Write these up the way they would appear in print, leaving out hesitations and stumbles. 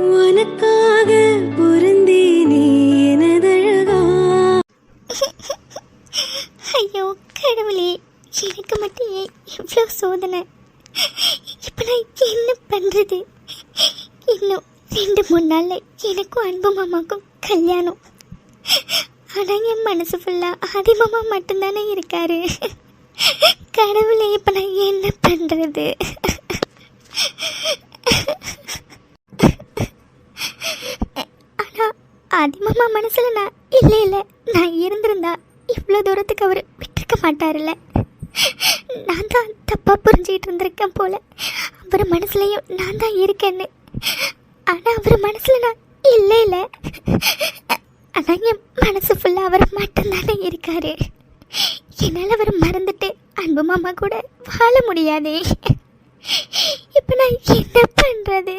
உனக்காக பொருந்தேனே எனதழகா. ஐயோ கடவுளே, எனக்கு மட்டும் இவ்வளோ சோதனை. இப்போ நான் என்ன பண்ணுறது? இன்னும் 2-3 நாளில் எனக்கும் அன்பு மாமாக்கும் கல்யாணம். ஆனால் என் மனசு ஃபுல்லாக ஆதி மாமா மட்டும்தானே இருக்காரு. கடவுளே, இப்போ நான் என்ன பண்ணுறது? ஆனால் ஆதி மாமா மனசில் நான் இல்லை நான் இருந்திருந்தா இவ்வளோ தூரத்துக்கு அவர் விட்டுருக்க மாட்டார்ல. நான் தான் தப்பாக புரிஞ்சுக்கிட்டு இருந்திருக்கேன் போல. அவர் மனசுலையும் நான் தான் இருக்கேன்னு. ஆனால் அவர் மனசில் நான் இல்லை. ஆனால் என் மனசு ஃபுல்லாக அவர் மட்டும்தானே இருக்காரு. என்னால் அவர் மறந்துட்டு அன்பு மாமா கூட வாழ முடியாதே. இப்போ நான் என்ன பண்ணுறது?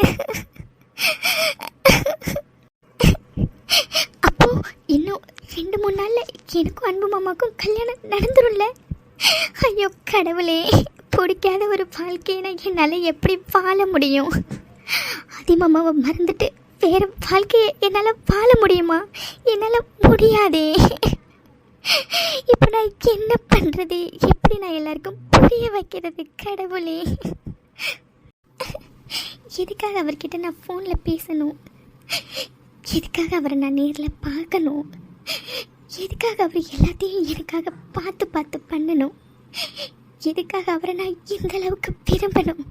அப்போ இன்னும் 2-3 நாளில் எனக்கும் அன்பு மாமாக்கும் கல்யாணம் நடந்துரும்ல. ஐயோ கடவுளே, பிடிக்காத ஒரு வாழ்க்கையை என்னால் எப்படி வாழ முடியும்? ஆதி மாமாவை மறந்துட்டு வேறு வாழ்க்கையை என்னால் வாழ முடியுமா? என்னால் முடியாதே. இப்போ நான் என்ன பண்ணுறது? எப்படி நான் எல்லாருக்கும் புரிய வைக்கிறது? கடவுளே, எதுக்காக அவர்கிட்ட நான் ஃபோனில் பேசணும்? எதுக்காக அவரை நான் நேரில் பார்க்கணும்? எதுக்காக அவர் எல்லாத்தையும் எனக்காக பார்த்து பண்ணணும்? எதுக்காக அவரை நான் இந்த அளவுக்கு விரும்பணும்?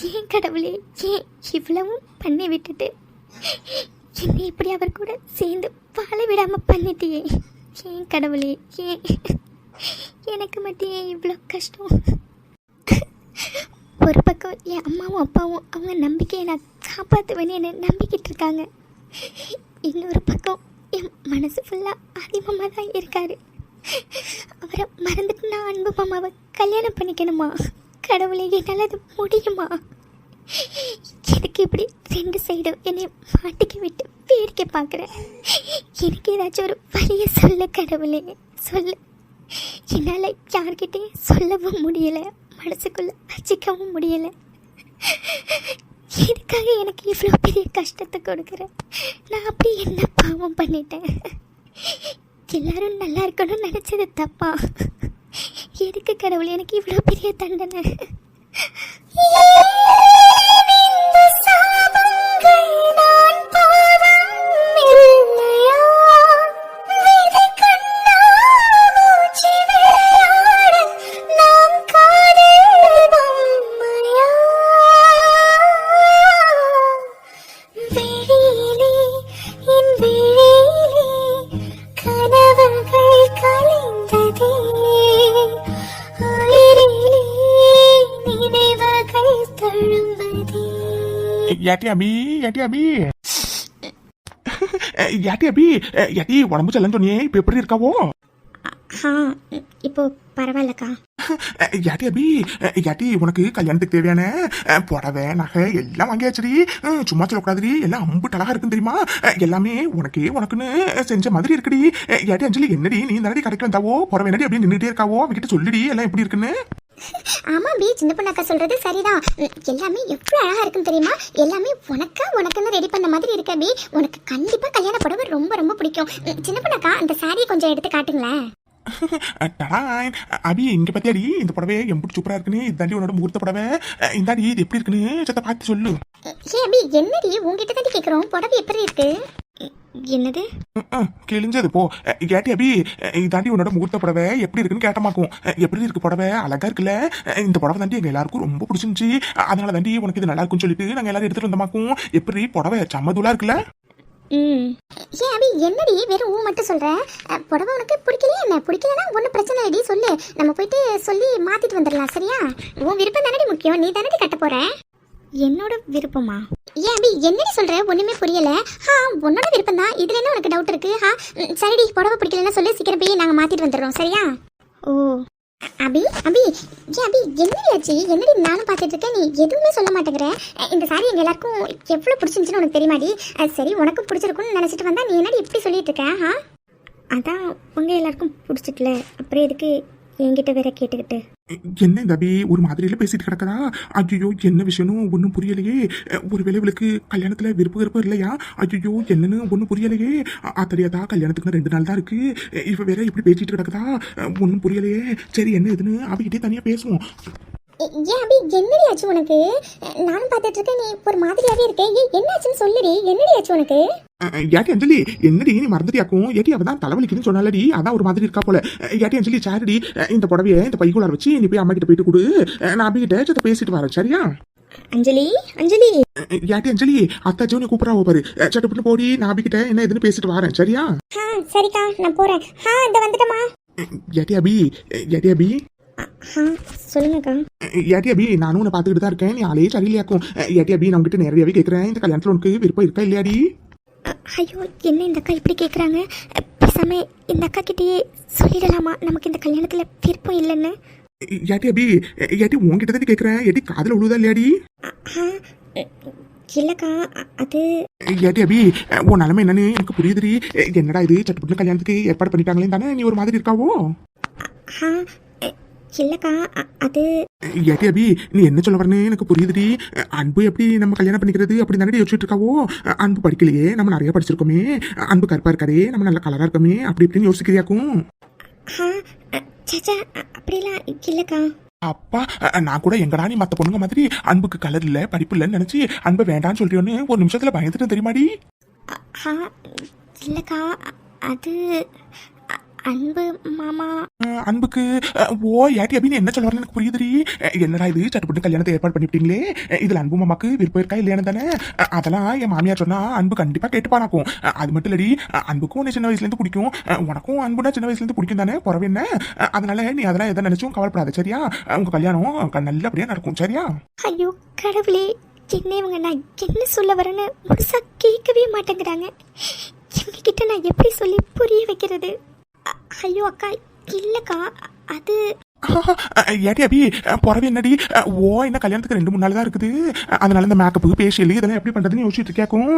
ஏன் கடவுளே, ஏன் இவ்வளவும் பண்ணி விட்டுட்டு என்னை இப்படி அவர் கூட சேர்ந்து வாழ விடாமல் பண்ணிட்டியே? ஏன் கடவுளே, ஏன் எனக்கு மட்டும் ஏன் இவ்வளோ கஷ்டம்? ஒரு பக்கம் என் அம்மாவும் அப்பாவும் அவங்க நம்பிக்கையை நான் காப்பாற்றுவேன்னு என்னை நம்பிக்கிட்டு இருக்காங்க. இன்னொரு பக்கம் என் மனசு ஃபுல்லாக ஆதி மாமா தான் இருக்காரு. அவரை மறந்துட்டு நான் அன்பு மாமாவை கல்யாணம் பண்ணிக்கணுமா? கடவுளே, என்னால் அது முடியுமா? எதுக்கு இப்படி 2 சைடும் என்னை மாட்டிக்க விட்டு வேடிக்கை பார்க்குறேன்? எனக்கு ஏதாச்சும் ஒரு வழியை சொல்ல கடவுளே, சொல்லு. என்னால் யார்கிட்டையும் சொல்லவும் முடியலை, மனசுக்குள்ளே வச்சிக்கவும் முடியலை. எதுக்காக எனக்கு இவ்வளோ பெரிய கஷ்டத்தை கொடுக்குற? நான் அப்படி என்ன பாவம் பண்ணிட்டேன்? எல்லாரும் நல்லா இருக்கணும்னு நினச்சது தப்பா? எதுக்கு கடவுள் எனக்கு இவ்வளோ பெரிய தண்டனை? யாட்டி அபி யாட்டி உடம்பு செல்லன்னு சொன்னியே, இப்போ எப்படி இருக்காவோ? இப்போ பரவாயில்லக்கா. யாட்டி உனக்கு கல்யாணத்துக்கு தேவையான புடவை நகை எல்லாம் வாங்கியாச்சுடி. சும்மா சொல்லக்கூடாதுடி, எல்லாம் அம்புட்டு அழகா இருக்குன்னு தெரியுமா? எல்லாமே உனக்குன்னு செஞ்ச மாதிரி இருக்குடி. யாட்டி அஞ்சலி, என்னடி நீ தானடி கடைக்கு வந்தாவோ? புடவை என்னடி அப்படியே நின்றுட்டே இருக்காவோ? அவங்கிட்ட சொல்லிடி எல்லாம் எப்படி இருக்குன்னு. ஆமா பி, சின்ன பொண்ணாக்கா சொல்றது சரிதான். எல்லாமே எவ்வளவு அழகா இருக்குன்னு தெரியுமா? எல்லாமே உனக்குன்னு ரெடி பண்ண மாதிரி இருக்க பி. உனக்கு கண்டிப்பா கல்யாண புடவை ரொம்ப ரொம்ப பிடிக்கும். சின்ன பொண்ணாக்கா, அந்த சாரியை கொஞ்சம் எடுத்து காட்டுங்களேன். அபி, இங்க பத்தியாடி இந்த புடவை எம்புட்டு சூப்பரா இருக்குன்னு. இதாண்டி உன்னோட முகூர்த்த புடவை. இந்தாடி இது எப்படி இருக்குன்னு சத்த பார்த்து சொல்லு. ஏ அபி, என்னடி உங்ககிட்ட தான் கேக்குறோம், புடவை எப்படி இருக்கு? என்னது கிழிஞ்சது போ. கேட்டி அபி, இதாண்டி உன்னோட முகூர்த்த புடவை எப்படி இருக்குன்னு கேட்டமாக்கும். எப்படி இருக்கு புடவை? அழகா இருக்குல்ல? இந்த புடவை தாண்டி எங்க எல்லாருக்கும் ரொம்ப பிடிச்சிருந்துச்சு. அதனால தாண்டி உனக்கு இது நல்லா இருக்குன்னு சொல்லிட்டு நாங்க எல்லாரும் எடுத்துட்டு வந்தமாக்கும். எப்படி புடவை சம்மதுலா இருக்குல்ல? ஏன் அபி, என்னடி வெறும் மட்டும் சொல்ற? புடவை உனக்கு பிடிக்கலையா என்ன? பிடிக்கலன்னா ஒன்றும் பிரச்சனை இல்லடி, சொல்லு. நம்ம போயிட்டு சொல்லி மாத்திட்டு வந்துடலாம், சரியா? உன் விருப்பம் தானடி முக்கியம், நீ தானடி கட்ட போற. என்னோட விருப்பமா? ஏன் அபி என்னடி சொல்ற? ஒண்ணுமே புரியல. உன்னோட விருப்பம் தான், இதுல என்ன உனக்கு டவுட் இருக்கு? சரிடி, புடவை பிடிக்கலன்னா சொல்லு, சீக்கிரம் போய் நாங்க மாத்திட்டு வந்துடுறோம், சரியா? ஓ அபி அபி, ஏன் அபி என்னடி ஆச்சு? என்னடி நானும் பார்த்துட்டு இருக்கேன், நீ எதுவுமே சொல்ல மாட்டேங்கிற. இந்த சாரி எங்க எல்லாருக்கும் எவ்வளவு பிடிச்சிருந்துச்சுன்னு உனக்கு தெரியுமாடி? சரி, உனக்கும் பிடிச்சிருக்குன்னு நினைச்சிட்டு வந்தா நீ என்னடி இப்படி சொல்லிட்டு இருக்க? அதான் உங்க எல்லாருக்கும் பிடிச்சிட்டுல, அப்புறம் எதுக்கு என்கிட்ட வேற கேட்டுக்கிட்டு. என்ன இந்த அபி ஒரு மாதிரியில பேசிட்டு கிடக்கதா? ஐயோ என்ன விஷயம்னு ஒன்றும் புரியலையே. ஒருவேளை இவளுக்கு கல்யாணத்துல விருப்பம் இல்லையா? ஐயோ என்னன்னு ஒன்றும் புரியலையே. தெரியாதா கல்யாணத்துக்கு 2 நாள் தான் இருக்கு. இவ வேற இப்படி பேசிட்டு கிடக்கதா? ஒன்றும் புரியலையே. சரி என்ன இதுன்னு அபிகிட்டே தனியா பேசுவோம். ஏன் அபி என்னடி ஆச்சு உனக்கு? நானும் பார்த்துட்டு இருக்கேன், நீ ஒரு மாதிரியாவே இருக்க. என்ன ஆச்சுன்னு சொல்லுடி, என்னடி ஆச்சு உனக்கு? ஏட்டி அஞ்சலி என்னடி நீ மறந்துட்டியாக்கும்? ஏட்டி அவதான் தலைவலிக்குன்னு சொன்னாலடி, அதான் ஒரு மாதிரி இருக்கா போல. ஏட்டி அஞ்சலி சாரிடி, இந்த புடவைய இந்த பைக்குள்ளார வச்சு நீ போய் அம்மா கிட்ட போயிட்டு கொடு. நான் அபிகிட்ட சத்த பேசிட்டு வரேன் சரியா? அஞ்சலி அஞ்சலி ஏட்டி அஞ்சலி அத்தாச்சும் நீ கூப்பிடா பாரு. சட்டுப்புட்டு போடி, நான் அபிகிட்ட என்ன எதுன்னு பேசிட்டு வரேன் சரியா? சரிக்கா நான் போறேன். இந்த வந்துட்டமா. ஏட்டி அபி ஏட்டி அபி சொல்லுங்கக்கா. ஏட்டி அபி நானும் உன்னை பார்த்துக்கிட்டு தான் இருக்கேன். நீ ஆளே சரியில்லையாக்கும். ஏட்டி அபி நான் உங்ககிட்ட நேரடியாவே கேட்கறேன், இந்த கல்யாணத்துல உனக்கு விருப்பம் இருக்கா இல்லையாடி? ஐயோ என்ன இந்த அக்கா இப்படி கேட்குறாங்க? பேசாம இந்த அக்கா கிட்டேயே சொல்லிடலாமா நமக்கு இந்த கல்யாணத்துல விருப்பம் இல்லைன்னு? ஏட்டி அபி ஏட்டி உன்கிட்ட தான் கேட்கறேன். ஏட்டி காதுல விழுதா இல்லையாடி? இல்லக்கா அது ஏட்டி அபி உன் நிலைமை என்னன்னு எனக்கு புரியுதுடி. என்னடா இது சட்டுப்புட்டு கல்யாணத்துக்கு ஏற்பாடு பண்ணிட்டாங்களே தானே நீ ஒரு மாதிரி இருக்காவோ? இல்லக்கா அது ஏட்டி அபி நீ என்ன சொல்ல வரனே எனக்கு புரியுதுடி. அன்பு எப்படி நம்ம கல்யாணம் பண்ணிக்கிறது அப்படி தானே யோசிச்சுட்டு இருக்காவோ? அன்பு படிக்கலையே, நம்ம நிறைய படிச்சிருக்கோமே. அன்பு கருப்பா இருக்காரே, நம்ம நல்ல கலரா இருக்கோமே, அப்படி இப்படின்னு யோசிக்கிறியாக்கும். சேச்சா அப்படிலாம் இல்லக்கா. அப்பா நான் கூட எங்கடா நீ மத்த பொண்ணுங்க மாதிரி அன்புக்கு கலர் இல்ல படிப்பு இல்லைன்னு நினைச்சு அன்பை வேண்டான்னு சொல்றியோன்னு ஒரு நிமிஷத்துல பயந்துட்டு தெரியுமாடி? இல்லக்கா அது அன்பு மாமா. அன்புக்கு ஓ ஏட்டி அப்படின்னு என்ன சொல்ல வரேன்னு எனக்கு புரியுதுடி. என்னடா இது சட்டுப்பட்டு கல்யாணத்தை ஏற்பாடு பண்ணிவிட்டீங்களே, இதுல அன்பு மாமாக்கு விருப்பம் இருக்கா இல்லையானு தானே? அதெல்லாம் என் மாமியார் சொன்னா அன்பு கண்டிப்பா கேட்டுப்பானாக்கும். அது மட்டும் இல்லடி, அன்புக்கும் உன்னை சின்ன வயசுல இருந்து பிடிக்கும், உனக்கும் அன்புனா சின்ன வயசுல இருந்து பிடிக்கும் தானே, புறவு என்ன? அதனால நீ அதெல்லாம் எதை நினைச்சும் கவலைப்படாத சரியா? உங்க கல்யாணம் நல்லபடியா நடக்கும் சரியா? ஐயோ கடவுளே, என்ன இவங்க நான் என்ன சொல்ல வரேன்னு முழுசா கேட்கவே மாட்டேங்கிறாங்க. இவங்க கிட்ட நான் எப்படி சொல்லி புரிய வைக்கிறது? ஐயோ அக்கா இல்லக்கா அது ஏட்டி அபி புறவு என்னடி? ஓ என்ன கல்யாணத்துக்கு 2-3 நாள் தான் இருக்குது, அதனால இந்த மேக்கப்பு பேஷியல் இதெல்லாம் எப்படி பண்றதுன்னு யோசிச்சுட்டு இருக்காக்கும்.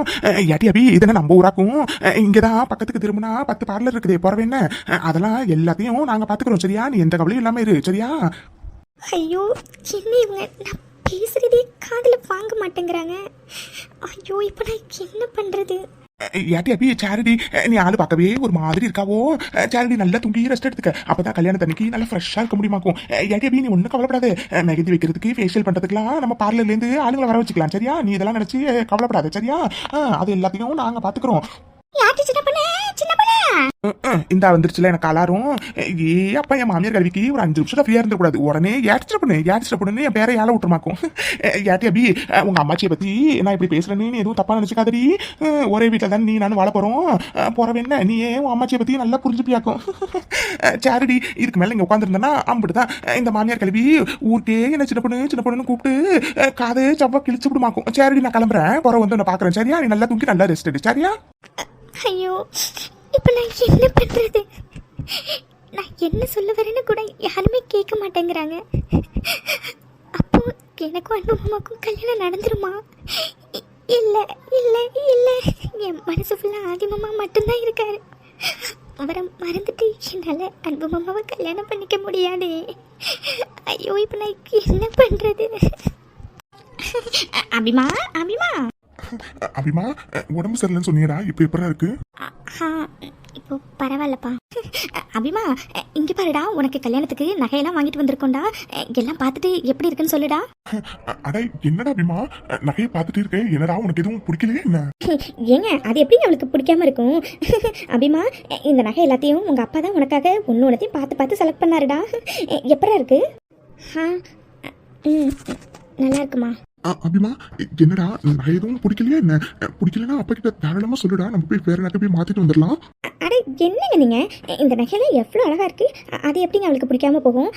ஏட்டி அபி இதெல்லாம் நம்ம ஊராக்கும். இங்கதான் பக்கத்துக்கு திரும்பினா 10 பார்லர் இருக்குது, புறவு என்ன? அதெல்லாம் எல்லாத்தையும் நாங்க பாத்துக்கிறோம் சரியா? நீ எந்த கவலையும் இல்லாம இரு சரியா? ஐயோ என்ன இவங்க நான் பேசுறதே காதுல வாங்க மாட்டேங்கிறாங்க. ஐயோ இப்ப நான் என்ன பண்றது? ஏட்டி அபி சேரிடி நீ ஆளு பார்க்கவே ஒரு மாதிரி இருக்காவோ. சேரிடி நல்லா தூங்கி ரெஸ்ட் எடுத்துக்க, அப்பதான் கல்யாணத்தன்னைக்கு நல்லா ஃப்ரெஷ்ஷா இருக்க முடியுமாக்கும். ஏட்டி அபி நீ ஒன்றும் கவலைப்படாது. மெகந்தி வைக்கிறதுக்கு ஃபேஷியல் பண்றதுக்குலாம் நம்ம பார்லர்ல இருந்து ஆளுங்களை வர வச்சுக்கலாம் சரியா? நீ இதெல்லாம் நினைச்சு கவலைப்படாத சரியா? அது எல்லாத்தையும் நாங்க பாத்துக்கிறோம். இந்த வந்துருச்சுல எனக்கு அலாரும். ஏ அப்பா என் மாமியார் கல்விக்கு ஒரு 5 நிமிஷம் ஃப்ரீயா இருந்துக்கூடாது, உடனே ஏடிச்சிட பொண்ணு என் பேரை ஏழை விட்டுருமாக்கும். ஏட்டி அபி உங்க அம்மாச்சியை பத்தி நான் இப்படி பேசுறேன்னு நீ எதுவும் தப்பா நினைச்சுக்காதடி. ஒரே வீட்டில் தான் நீ நானும் வாழ போறோம், போறவ நீ ஏன் உன் அம்மாச்சியை பத்தி நல்லா புரிஞ்சுப்பியாக்கும். சேரிடி இதுக்கு மேல இங்க உட்காந்துருந்தேன்னா அம்பிட்டுதான் இந்த மாமியார் கல்வி ஊருக்கே என்ன சின்ன பொண்ணுன்னு கூப்பிட்டு காது சவ்வா கிழிச்சு விடுமாக்கும். சேரிடி நான் கிளம்புறேன், போற வந்து நான் பாக்குறேன் சரியா? நீ நல்லா தூக்கி நல்லா ரெஸ்ட் எடு சரியா? ஐயோ இப்ப நான் என்ன பண்றது? நான் என்ன சொல்ல வரேன்னு கூட யாருமே கேட்க மாட்டேங்கிறாங்க. அப்போ எனக்கும் அன்பு மாமாக்கும் கல்யாணம் நடந்துருமா? இல்ல இல்ல இல்ல என் மனசு ஃபுல்லா ஆதி மாமா மட்டும்தான் இருக்காரு. அவரை மறந்துட்டு என்னால அன்பு மாமாவை கல்யாணம் பண்ணிக்க முடியாதே. ஐயோ இப்ப நான் என்ன பண்றது? அபிமா அபிமா அபிமா உடம்பு சரியில்லைன்னு சொன்னீடா, இப்ப எப்படா இருக்கு? இப்போ பரவாயில்லப்பா. அபிமா இங்க பாருடா, உனக்கு கல்யாணத்துக்கு நகையெல்லாம் வாங்கிட்டு வந்திருக்கோண்டா, எல்லாம் பார்த்துட்டு எப்படி இருக்குன்னு சொல்லுடா. அட என்னடா அபிமா நகையை பார்த்துட்டு இருக்கேன், என்னடா உனக்கு எதுவும் பிடிக்கலையே என்ன? ஏங்க அது எப்படி அவளுக்கு பிடிக்காம இருக்கும்? அபிமா இந்த நகை எல்லாத்தையும் உங்க அப்பா தான் உனக்காக ஒன்னொன்னையும் பார்த்து பார்த்து செலக்ட் பண்ணாருடா. எப்படா இருக்கு? நல்லா இருக்குமா? அபிமா என்னடா நகை எதுவும் பிடிக்கலையா என்ன? பிடிக்கலன்னா அப்பா கிட்ட தாராளமா சொல்லுடா, நம்ம போய் வேற நகை போய் மாத்திட்டு வந்துடலாம். அட என்னங்க நீங்க, இந்த நகையெல்லாம் எவ்வளோ அழகா இருக்கு, அது எப்படிங்க அவளுக்கு பிடிக்காம போகும்?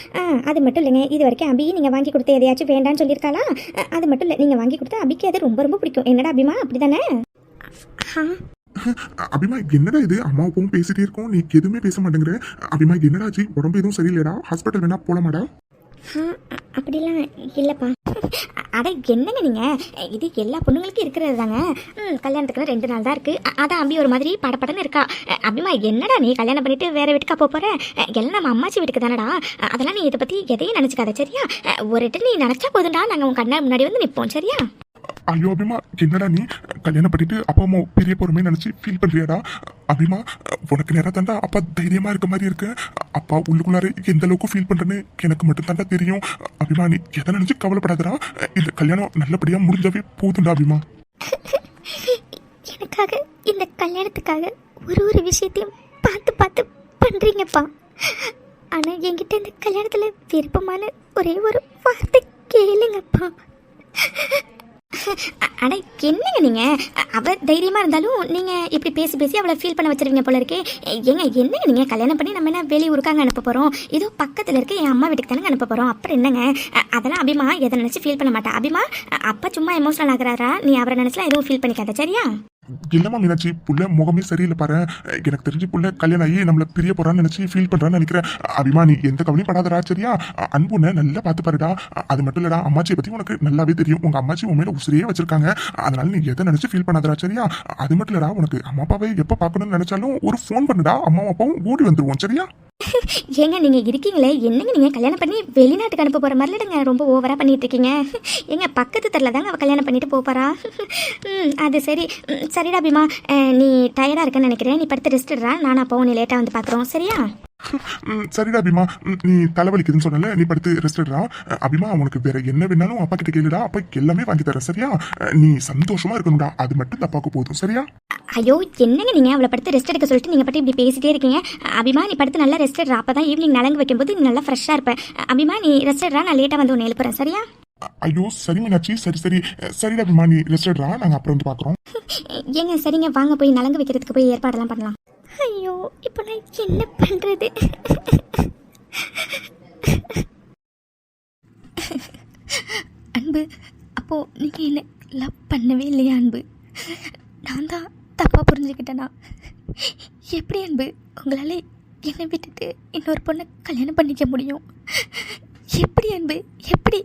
அது மட்டும் இல்லைங்க, இது வரைக்கும் அபி நீங்க வாங்கி கொடுத்த எதையாச்சும் வேண்டான்னு சொல்லியிருக்காளா? அது மட்டும் இல்லை, நீங்க வாங்கி கொடுத்தா அபிக்கு அது ரொம்ப ரொம்ப பிடிக்கும். என்னடா அபிமா அப்படிதானே? அபிமா என்னடா இது, அம்மா அப்பாவும் பேசிட்டே இருக்கோம், நீ எதுவுமே பேச மாட்டேங்கிற. அபிமா என்னடா ஆச்சு, உடம்பு எதுவும் சரியில்லைடா, ஹாஸ்பிட்டல் வேணா போலாமாடா? அப்படிலாம் இல்லைப்பா. அட என்னங்க நீங்கள், இது எல்லா பொண்ணுங்களுக்கும் இருக்கிறது தாங்க. கல்யாணத்துக்குலாம் 2 நாள் தான் இருக்குது. அதான் அபி ஒரு மாதிரி படப்படன்னு இருக்கா. அபிமா என்னடா நீ கல்யாணம் பண்ணிட்டு வேறு வீட்டுக்கா போகிற? எல்லாம் நம்ம அம்மாச்சி வீட்டுக்கு தானடா. அதெல்லாம் நீ இதை பற்றி எதையும் நினச்சிக்காத சரியா? ஒரு நீ நினச்சா போதும்டா, நாங்கள் உன் கண்ணா முன்னாடி வந்து நிற்போம் சரியா? ஐயோ அபிமா, என்னடா நீ கல்யாணம் பண்ணிட்டு அப்பா அம்மா பெரிய பொறுமை நினைச்சு ஃபீல் பண்றியாடா? அபிமா, உனக்கு நேரம் தாண்டா அப்பா தைரியமா இருக்க மாதிரி இருக்கு. அப்பா உள்ளுக்குள்ளார எந்த அளவுக்கு ஃபீல் பண்றேன்னு எனக்கு மட்டும் தாண்டா தெரியும். அபிமா, நீ எதை நினைச்சு கவலைப்படாதடா. இந்த கல்யாணம் நல்லபடியா முடிஞ்சாவே போதும்டா அபிமா. எனக்காக இந்த கல்யாணத்துக்காக ஒரு விஷயத்தையும் பார்த்து பார்த்து பண்ணுறீங்கப்பா. ஆனால் என்கிட்ட இந்த கல்யாணத்தில் விருப்பமான ஒரே ஒரு வார்த்தை கேளுங்கப்பா. ஆனால் என்னங்க நீங்கள், அவள் தைரியமாக இருந்தாலும் நீங்கள் இப்படி பேசி பேசி அவளை ஃபீல் பண்ண வச்சிருவீங்க போல இருக்கே. என்னங்க நீங்கள் கல்யாணம் பண்ணி நம்ம என்ன வெளியூருக்காங்க அனுப்ப போகிறோம்? இதோ பக்கத்தில் இருக்க என் அம்மா வீட்டுக்கு தானே அனுப்ப போகிறோம். அப்புறம் என்னங்க, அதெல்லாம் அபிமா எதை நினச்சி ஃபீல் பண்ண மாட்டா. அபிமா, அப்பா சும்மா எமோஷனல் ஆகிறாரா, நீ அவரை நினச்சலாம் எதுவும் ஃபீல் பண்ணிக்காத சரியா? இல்லம்மா மீனாட்சி, புள்ள முகமே சரியில்லை பாரு. எனக்கு தெரிஞ்சு புள்ள கல்யாணம் ஆகி நம்மள பிரிய போறான்னு நினைச்சு ஃபீல் பண்றான்னு நினைக்கிறேன். அபிமா, நீ எந்த கவலையும் படாதடா சரியா? அன்புன்னு நல்லா பார்த்து பாருடா. அது மட்டும் இல்லடா, அம்மாச்சியை பத்தி உனக்கு நல்லாவே தெரியும். உங்க அம்மாச்சி உண்மையில உசிரியே வச்சிருக்காங்க. அதனால நீ எதை நினைச்சு ஃபீல் பண்ணாதடா சரியா? அது மட்டும் இல்லடா, உனக்கு அம்மா அப்பாவை எப்ப பார்க்கணும்னு நினைச்சாலும் ஒரு ஃபோன் பண்ணுடா, அம்மா அப்பாவும் ஓடி வந்துருவோம் சரியா? ஏங்க நீங்கள் இருக்கீங்களே, என்னங்க நீங்கள் கல்யாணம் பண்ணி வெளிநாட்டுக்கு அனுப்ப போகிற மாதிரி இல்லைங்க, ரொம்ப ஓவராக பண்ணிட்டு இருக்கீங்க. எங்க பக்கத்து தெருல தாங்க அவள் கல்யாணம் பண்ணிட்டு போகிறா. அது சரி. சரிடா அபிமா, நீ டயர்டாக இருக்கேன்னு நினைக்கிறேன். நீ படுத்து ரெஸ்ட் எடுறா, நான் அப்பாவும் நீ லேட்டாக வந்து பார்க்குறோம் சரியா? சரிடா அபிமா, நீ தலைவலிக்குதுன்னு சொன்னல, நீ படுத்து ரெஸ்ட் எடுறா. அபிமா, உனக்கு வேற என்ன வேணாலும் அப்பா கிட்ட கேளுடா, அப்பா எல்லாமே வாங்கி தரேன் சரியா? நீ சந்தோஷமா இருக்கணும்டா, அது மட்டும் அப்பாவுக்கு போதும் சரியா? ஐயோ என்னங்க நீங்கள் அவளை படுத்து ரெஸ்ட் எடுக்க சொல்லிட்டு நீங்கள் பட்டு இப்படி பேசிட்டே இருக்கீங்க. அபிமா, நீ படுத்து நல்லா ரெஸ்ட் எடுறா, அப்போ தான் ஈவினிங் நலங்கு வைக்கும்போது நீ நல்லா ஃப்ரெஷ்ஷாக இருப்பேன். அபிமா, நீ ரெஸ்ட் எடுறா, நான் லேட்டாக வந்து உன்னை எழுப்புறேன் சரியா? ஐயோ சரி மீனாட்சி, சரிடா அபிமா, நீ ரெஸ்ட் எடுறா, நாங்கள் அப்புறம் வந்து பார்க்குறோம். ஏங்க சரிங்க, வாங்க போய் நலங்கு வைக்கிறதுக்கு போய் ஏற்பாடெல்லாம் பண்ணலாம். ஐயோ இப்போ நான் என்ன பண்ணுறது? அன்பு, அப்போது நீங்கள் என்ன லவ் பண்ணவே இல்லையா அன்பு? நான் தான் தப்பாக புரிஞ்சுக்கிட்டேனா? எப்படி அன்பு உங்களால் என்னை விட்டுட்டு இன்னொரு பொண்ணை கல்யாணம் பண்ணிக்க முடியும்? எப்படி அன்பு, எப்படி?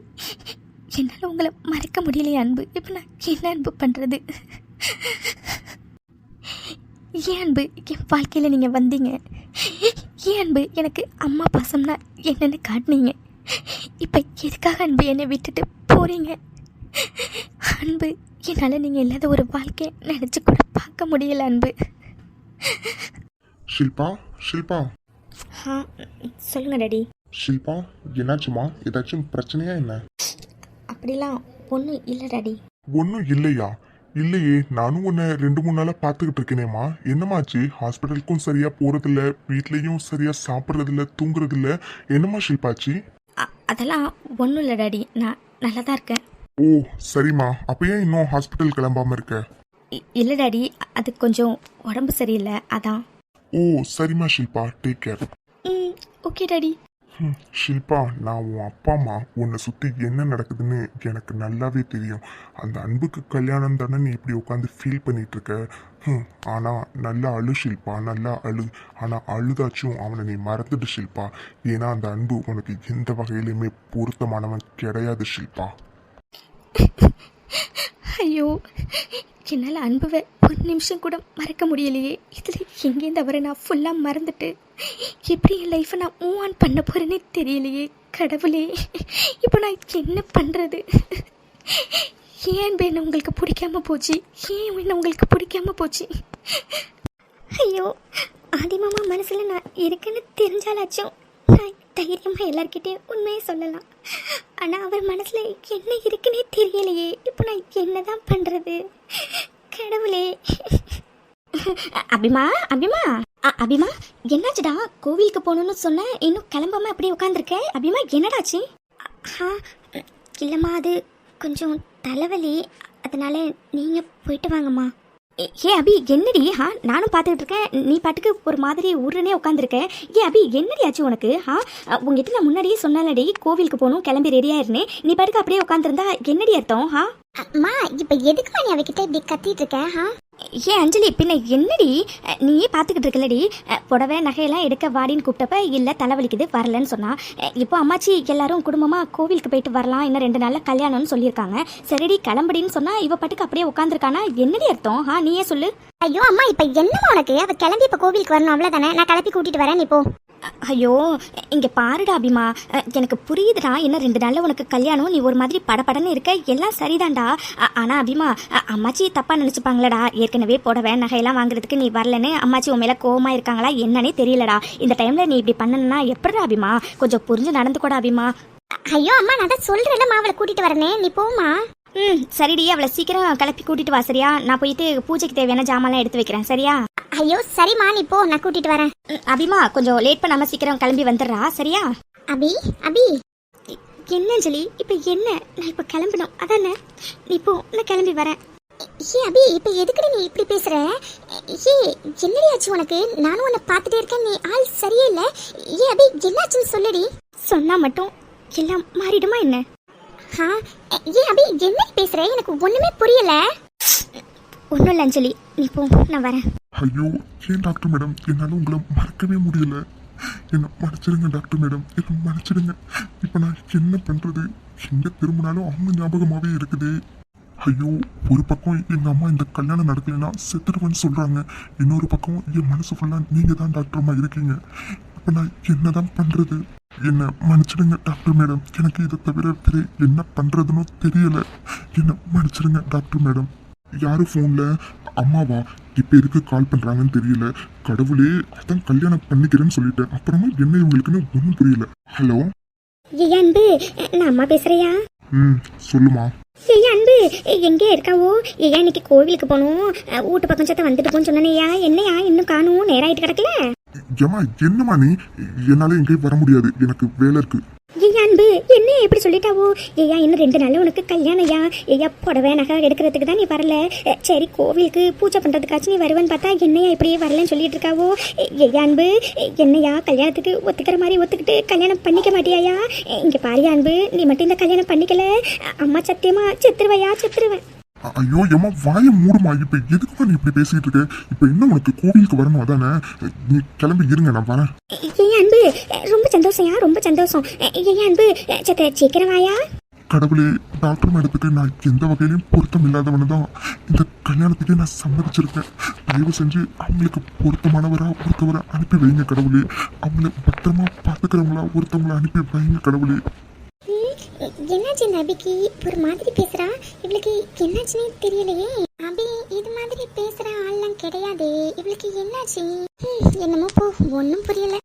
என்னால் உங்களை மறக்க முடியலையா அன்பு? இப்போ நான் என்ன அன்பு பண்ணுறது? ஏன் அன்பு என் வாழ்க்கையில் நீங்கள் வந்தீங்க? ஏன் அன்பு எனக்கு அம்மா பாசம்னா என்னென்னு காட்டினீங்க? இப்போ எதுக்காக அன்பு என்னை விட்டுட்டு போகிறீங்க? அன்பு, என்னால் நீங்கள் இல்லாத ஒரு வாழ்க்கையை நினச்சி கூட பார்க்க முடியல அன்பு. ஷில்பா, சொல்லுங்க டாடி. ஷில்பா, என்னாச்சுமா? ஏதாச்சும் பிரச்சனையா என்ன? அப்படிலாம் ஒன்றும் இல்லை டாடி. ஒன்றும் இல்லையா? இல்லையே, நானும் உன்னை 2-3 நாளாக பார்த்துக்கிட்டு இருக்கேனேம்மா. என்னமாச்சு? ஹாஸ்பிட்டலுக்கும் சரியா போகிறதில்ல, வீட்லேயும் சரியா சாப்பிட்றதில்ல, தூங்குறதில்ல. என்னம்மா ஷில்பாச்சு? அதெல்லாம் ஒன்றும் இல்லை டாடி, நான் நல்லா தான் இருக்கேன். ஓ சரிம்மா, அப்போ ஏன் இன்னும் ஹாஸ்பிட்டல் கிளம்பாமல் இருக்க? இல்லை டாடி, அது கொஞ்சம் உடம்பு சரியில்லை அதான். ஓ சரிம்மா Shilpa, take care. Okay daddy. Shilpa, நான் உன் அப்பா அம்மா, உன்னை சுற்றி என்ன நடக்குதுன்னு எனக்கு நல்லாவே தெரியும். அந்த அன்புக்கு கல்யாணம் தானே நீ இப்படி உட்காந்து ஃபீல் பண்ணிட்டு இருக்க. ஆனால் நல்லா அழு ஷில்பா, நல்லா அழு. ஆனால் அழுதாச்சும் அவனை நீ மறந்துடு ஷில்பா. ஏன்னா அந்த அன்பு உனக்கு எந்த வகையிலுமே பொருத்தமானவன் கிடையாது ஷில்பா. ஐயோ, என்னால் அன்புவை ஒரு நிமிஷம் கூட மறக்க முடியலையே. இதில் எங்கேருந்து அவரை நான் ஃபுல்லாக மறந்துட்டு எப்படி என் லைஃப்பை நான் மூவ் ஆன் பண்ண போகிறேன்னே தெரியலையே. கடவுளே, இப்போ நான் என்ன பண்ணுறது? ஏன் அன்பு என்ன உங்களுக்கு பிடிக்காம போச்சு? ஏன் என்ன உங்களுக்கு பிடிக்காம போச்சு? ஐயோ, ஆதிமாமா மனசில் நான் இருக்குன்னு தெரிஞ்சாலாச்சும் நான் தைரியமாக எல்லார்கிட்டையும் உண்மையை சொல்லலாம். ஆனால் அவர் மனசில் என்ன இருக்குன்னே தெரியலையே. இப்போ நான் என்ன தான் பண்ணுறது? கடவுளே. அபிமா, என்னாச்சுடா? கோவிலுக்கு போகணுன்னு சொன்னேன், இன்னும் கிளம்பாம அப்படியே உட்காந்துருக்க. அபிமா, என்னடாச்சு? இல்லைம்மா, அது கொஞ்சம் தலைவலி, அதனால நீங்கள் போயிட்டு வாங்கம்மா. ஏ அபி, என்னடி? நானும் பார்த்துக்கிட்டு இருக்கேன், நீ பாட்டுக்கு ஒரு மாதிரி உருனே உட்காந்துருக்கேன். ஏ அபி, என்னடி ஆச்சு உனக்கு? உங்ககிட்ட நான் முன்னாடியே சொன்னாலடி கோவிலுக்கு போகணும், கிளம்பி ரெடியாக இருந்தேன். நீ பாட்டுக்கு அப்படியே உட்காந்துருந்தா என்னடி அர்த்தம்? அம்மா, இப்போ எதுக்குமா நீ அவகிட்ட இப்படி கத்திட்டு இருக்க? ஏன் அஞ்சலி பின்ன என்னடி நீயே பார்த்துக்கிட்டு இருக்கலடி புடவை நகையெல்லாம் எடுக்க வாடின்னு கூப்பிட்டப்ப இல்லை தலைவலிக்குது வரலன்னு சொன்னா இப்போ அம்மாச்சி எல்லாரும் குடும்பமாக கோவிலுக்கு போயிட்டு வரலாம் இன்னும் 2 நாளில் கல்யாணம்னு சொல்லியிருக்காங்க. சரிடி கிளம்புடின்னு சொன்னா இவ பாட்டுக்கு அப்படியே உட்காந்துருக்கானா என்னடி அர்த்தம்? நீயே சொல்லு. ஐயோ அம்மா இப்போ என்னம்மா உனக்கு? அவ கிளம்பி இப்போ கோவிலுக்கு வரணும் அவ்வளோதானே. நான் கிளப்பி கூட்டிட்டு வரேன், நீ போ. ஐயோ இங்கே பாருடா அபிமா, எனக்கு புரியுதுடா இன்னும் 2 நாளில் உனக்கு கல்யாணம், நீ ஒரு மாதிரி படபடன்னு இருக்க, எல்லாம் சரிதான்டா. ஆனால் அபிமா அம்மாச்சி தப்பாக நினச்சிப்பாங்களடா. ஏற்கனவே புடவை நகையெல்லாம் வாங்குறதுக்கு நீ வரலன்னு அம்மாச்சி உன் மேலே கோவமாக இருக்காங்களா என்னன்னே தெரியலடா. இந்த டைமில் நீ இப்படி பண்ணணும்னா எப்படிடா அபிமா? கொஞ்சம் புரிஞ்சு நடந்துக்கூட அபிமா. ஐயோ அம்மா நான் தான் சொல்கிறேன்ல அவளை கூட்டிட்டு வரனே, நீ போமா. சரிடி, அவளை சீக்கிரம் கிளப்பி கூட்டிட்டு வா சரியா? நான் போயிட்டு பூஜைக்கு தேவையான ஜாமான்லாம் எடுத்து வைக்கிறேன் சரியா? ஐயோ சரிம்மா நீ போ, நான் கூட்டிட்டு வரேன். அபிமா கொஞ்சம் லேட் பண்ணாம சீக்கிரம் கிளம்பி வந்துடுறா சரியா? அபி அபி என்ன அஞ்சலி இப்போ என்ன? நான் இப்போ கிளம்பணும் அதானே? நீ போ, நான் கிளம்பி வரேன். ஏ அபி இப்போ எதுக்குடி நீ இப்படி பேசுற? ஏ என்னடி ஆச்சு உனக்கு? நானும் உன்னை பார்த்துட்டே இருக்கேன், நீ ஆள் சரியே இல்லை. ஏ அபி என்னாச்சுன்னு சொல்லுடி. சொன்னா மட்டும் எல்லாம் மாறிடுமா என்ன? ஏ அபி என்ன பேசுற? எனக்கு ஒண்ணுமே புரியல. ஒன்றும் இல்லை அஞ்சலி, நீ போ, நான் வரேன். ஐயோ ஏன் டாக்டர் மேடம், என்னால் உங்களை மறக்கவே முடியல. என்னை மன்னிச்சிடுங்க டாக்டர் மேடம், என்னை மன்னிச்சிடுங்க. இப்போ நான் என்ன பண்ணுறது? எங்கே திரும்பினாலும் அவங்க ஞாபகமாகவே இருக்குது. ஐயோ ஒரு பக்கம் எங்கள் அம்மா இந்த கல்யாணம் நடக்கலைன்னா செத்துடுவேன்னு சொல்கிறாங்க, இன்னொரு பக்கம் என் மனசு ஃபுல்லாக நீங்கள் தான் டாக்டர்மா இருக்கீங்க. இப்போ நான் என்ன தான் பண்ணுறது? என்னை மன்னிச்சிடுங்க டாக்டர் மேடம், எனக்கு இதை தவிர வேறு என்ன பண்ணுறதுன்னு தெரியலை. என்னை மன்னிச்சிடுங்க டாக்டர் மேடம். யாரு ஃபோனில்? அம்மாவா? இப்போ எதுக்கு கால் பண்ணுறாங்கன்னு தெரியல. கடவுளே, அதான் கல்யாணம் பண்ணிக்கிறேன்னு சொல்லிட்டேன், அப்புறமா என்ன இவங்களுக்குன்னு ஒன்றும் புரியல. ஹலோ ஏய் அன்பு, நான் அம்மா பேசுறியா? சொல்லுமா. ஏய் அன்பு எங்கே இருக்காவோ? ஏயா இன்னைக்கு கோவிலுக்கு போகணும், வீட்டு பக்கம் சத்த வந்துட்டு போன்னு சொன்னேயா, என்னையா இன்னும் காணும், நேராயிட்டு கிடக்கல. ஏமா என்னம்மா நீ? என்னால் எங்கேயும் வர முடியாது, எனக்கு வேலை இருக்கு. ஏய் அன்பு என்ன எப்படி சொல்லிட்டாவோ? ஏயா இன்னும் 2 நாள் உனக்கு கல்யாணம்யா. ஏயா புடவை நகை எடுக்கிறதுக்கு தான் நீ வரல, சரி கோவிலுக்கு பூஜை பண்ணுறதுக்காச்சும் நீ வருவேன்னு பார்த்தா என்னையா இப்படியே வரலன்னு சொல்லிட்டு இருக்காவோ? ஏயா அன்பு என்னையா கல்யாணத்துக்கு ஒத்துக்கிற மாதிரி ஒத்துக்கிட்டு கல்யாணம் பண்ணிக்க மாட்டியாயா? இங்கே பாரியா அன்பு, நீ மட்டும் இந்த கல்யாணம் பண்ணிக்கல அம்மா சத்தியமா செத்துருவையா, செத்துருவேன். ஐயோ ஏமா வாயை மூடுமா, இப்போ எதுக்குமா நீ இப்படி பேசிட்டு இருக்க? இப்போ என்ன உனக்கு கோவிலுக்கு வரணும் அதானே? நீ கிளம்பி இருங்க, நான் வரேன். ஏன் அன்பு ரொம்ப சந்தோஷம்யா, ரொம்ப சந்தோஷம். ஏன் அன்பு சத்த சீக்கிரம் வாயா. கடவுளே, டாக்டர் மேடத்துக்கு நான் எந்த வகையிலையும் பொருத்தம் இல்லாதவனு தான் இந்த கல்யாணத்துக்கு நான் சம்மதிச்சிருக்கேன். தயவு செஞ்சு அவங்களுக்கு பொருத்தமானவரா ஒருத்தவரை அனுப்பி வைங்க கடவுளே. அவங்கள பத்திரமா பார்த்துக்கிறவங்களா ஒருத்தவங்களை அனுப்பி வைங்க கடவுளே. என்னாச்சு இந்த அபிக்கு ஒரு மாதிரி பேசுறா? இவளுக்கு என்னாச்சுன்னே தெரியலையே. அபி இது மாதிரி பேசுற ஆள்லாம் கிடையாது, இவளுக்கு என்னாச்சு? என்னமோ போ, ஒன்னும் புரியல.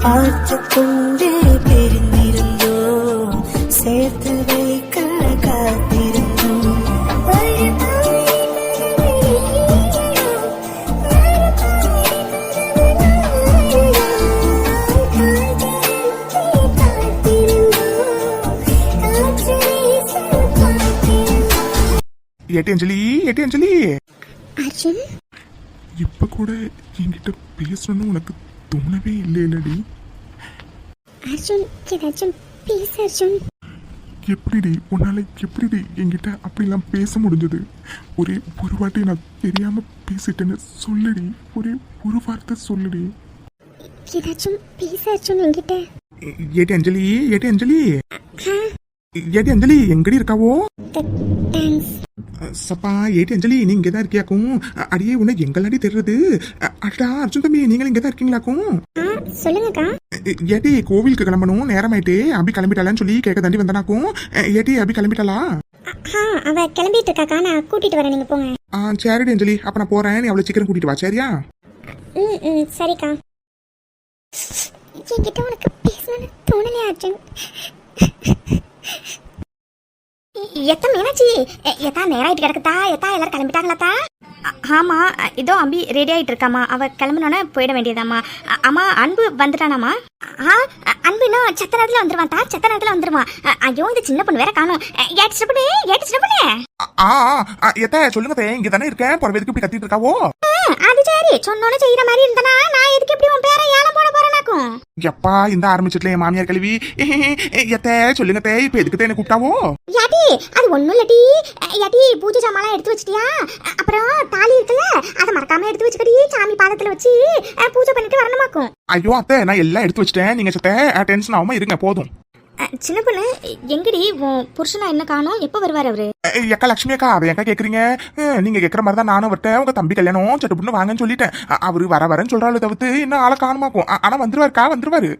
பார்த்துக்கொண்டே பிரிந்திருந்தோம், சேர்த்து வைக்க காத்திருந்தோம். ஏட்டி அஞ்சலி, ஏட்டி அஞ்சலி, அர்ஜுன் இப்ப கூட என்கிட்ட பேசணும்னு உனக்கு தோணவே இல்லைடி? அர்ஜுன் ஏதாச்சும் பேச அர்ஜுன். எப்படிடி உன்னால எப்படிடி என்கிட்ட அப்படிலாம் பேச முடிஞ்சது? ஒரு வாட்டி நான் தெரியாம பேசிட்டேன்னு சொல்லுடி, ஒரு வார்த்தை சொல்லுடி. ஏதாச்சும் பேச அர்ஜுன் என்கிட்ட. ஏட்டி அஞ்சலி, ஏட்டி அஞ்சலி, ஏட்டி அஞ்சலி எங்கடி இருக்காவோ? தேங்க்ஸ். சப்பா ஏட்டி அஞ்சலி, நீ இங்கே தான் இருக்கியாக்கும்? அடியே உன்னை எங்களாடி தெரியுது. அடா அர்ஜுன் தம்பி, நீங்களும் இங்கே தான் இருக்கீங்களாக்கும்? சொல்லுங்கக்கா. ஏட்டி கோவிலுக்கு கிளம்பணும், நேரமாயிட்டு. அபி கிளம்பிட்டாளான்னு சொல்லி கேட்க தாண்டி வந்தனாக்கும். ஏட்டி அபி கிளம்பிட்டாளா? அவ கிளம்பிட்டு இருக்காக்கா, நான் கூட்டிட்டு வரேன், நீங்க போங்க. சரிடி அஞ்சலி, அப்ப நான் போறேன், நீ அவளை சீக்கிரம் கூட்டிட்டு வா சரியா? சரிக்கா. என்கிட்ட உனக்கு பேசணும்னு தோணலையா அர்ஜுன்? எத்தா மீனாட்சி, எத்தா நேராயிட்டு கிடக்குதா? எத்தா எல்லாரும் கிளம்பிட்டாங்களாத்தா? ஆமாம், இதோ அம்பி ரெடி ஆகிட்டு இருக்காம்மா. அவள் கிளம்பினோன்னே போயிட வேண்டியதாம்மா. அம்மா அன்பு வந்துட்டானாம்மா? அன்பு இன்னும் செத்த நேரத்தில் வந்துடுவான் தா, செத்த நேரத்தில் வந்துடுவான். ஐயோ இந்த சின்ன பொண்ணு வேற காணும். ஏட்டு சின்ன பொண்ணு. எத்த சொல்லுங்க, இங்க தானே இருக்கேன், போற எதுக்கு இப்படி கத்திட்டு இருக்காவோ? அது சரி, சொன்னோன்னு செய்யற மாதிரி இருந்தானா நான் எதுக்கு இப்படி உன் பேரை ஏலம் போட போறேன்? வரணுமாக்கும். எப்பா இந்த ஆரம்பிச்சிட்டுல என் மாமியார் கழுவி எத்த சொல்லுங்க தே இப்ப எதுக்கு என்ன கூப்பிட்டாவோ? யாட்டி அது ஒண்ணும் இல்லடி. யாட்டி பூஜை சாமான்லாம் எடுத்து வச்சிட்டியா? அப்புறம் தாலி இருக்குல்ல அதை மறக்காம எடுத்து வச்சுக்கடி. சாமி பாதத்துல வச்சு பூஜை பண்ணிட்டு வரணுமாக்கும். ஐயோ அத்தை நான் எல்லாம் எடுத்து வச்சிட்டேன். நீங்க சத்த டென்ஷன் ஆகாம இருங்க போதும். சின்ன பொண்ணு எங்கடி உன் புருஷனா என்ன காணோம்? எப்போ வருவார் அவரு? எக்கா லட்சுமி அக்கா அதை எக்கா கேக்குறீங்க? நீங்க கேக்குற மாதிரி தான் நானும் விட்டேன். உங்க தம்பி கல்யாணம் சட்டுப்புன்னு வாங்கன்னு சொல்லிட்டேன். அவரு வரேன்னு சொல்றாரு தவிர்த்து இன்னும் ஆளை காணுமாக்கும். ஆனா வந்துருவாருக்கா வந்துருவாரு.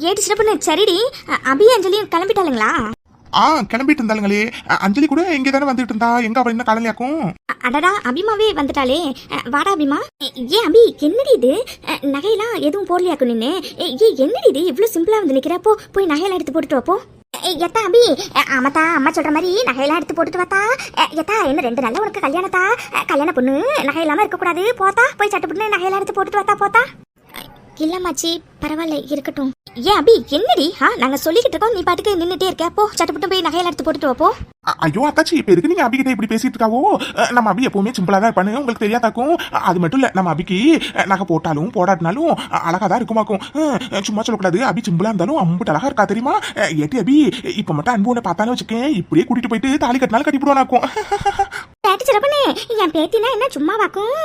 ஏடி சின்ன பொண்ணு சரிடி, அபி அஞ்சலியும் கிளம்பிட்டாளுங்களா? கிளம்பிட்டு இருந்தாலுங்களே. அஞ்சலி கூட இங்கே தானே வந்துட்டு இருந்தா. எங்க அவள் என்ன காலையாக்கும்? அடடா அபிமாவே வந்துட்டாளே. வாடா அபிமா. ஏன் அபி என்னடி இது? நகையெல்லாம் எதுவும் போடலையாக்கும் நின்று? என்னடி இது இவ்வளோ சிம்பிளா வந்து நிற்கிற? போய் நகையெல்லாம் எடுத்து போட்டுட்டு வாப்போ. எத்தா அபி ஆமாத்தா அம்மா சொல்ற மாதிரி நகையெல்லாம் எடுத்து போட்டுட்டு வாத்தா. எத்தா என்ன 2 நாள்ல உனக்கு கல்யாணத்தா. கல்யாண பொண்ணு நகை இல்லாம இருக்கக்கூடாது. போத்தா போய் சட்டுப்புட்டு நகையெல்லாம் எடுத்து போட்டுட்டு வாத்தா. போத்தா. இல்லம்மாச்சி பரவாயில்ல இருக்கட்டும். ஏன் அபி என்னடி? நாங்க சொல்லிக்கிட்டு இருக்கோம், நீ பாட்டுக்கு நின்றுட்டே இருக்க. போ சட்டுப்புட்டு போய் நகையெல்லாம் எடுத்து போட்டுட்டு வாப்போ. ஐயோ அத்தாச்சி இப்ப எதுக்கு நீங்க அபிகிட்ட இப்படி பேசிட்டு இருக்காவோ? நம்ம அபி எப்பவுமே சிம்பிளா தான் இருப்பானு உங்களுக்கு தெரியாதாக்கும். அது மட்டும் இல்ல நம்ம அபிக்கு நகை போட்டாலும் போடாட்டினாலும் அழகா தான் இருக்குமாக்கும். சும்மா சொல்லக்கூடாது. அபி சிம்பிளா இருந்தாலும் அம்புட்டு அழகா இருக்கா தெரியுமா? ஏட்டி அபி இப்ப மட்டும் அன்பு உன்னை பார்த்தாலும் வச்சுக்கேன் இப்படியே கூட்டிட்டு போயிட்டு தாலி கட்டினாலும் கட்டிவிடுவானாக்கும். பேட்டி சிறப்பண்ணே என் பேத்தினா என்ன சும்மா வாக்கும்.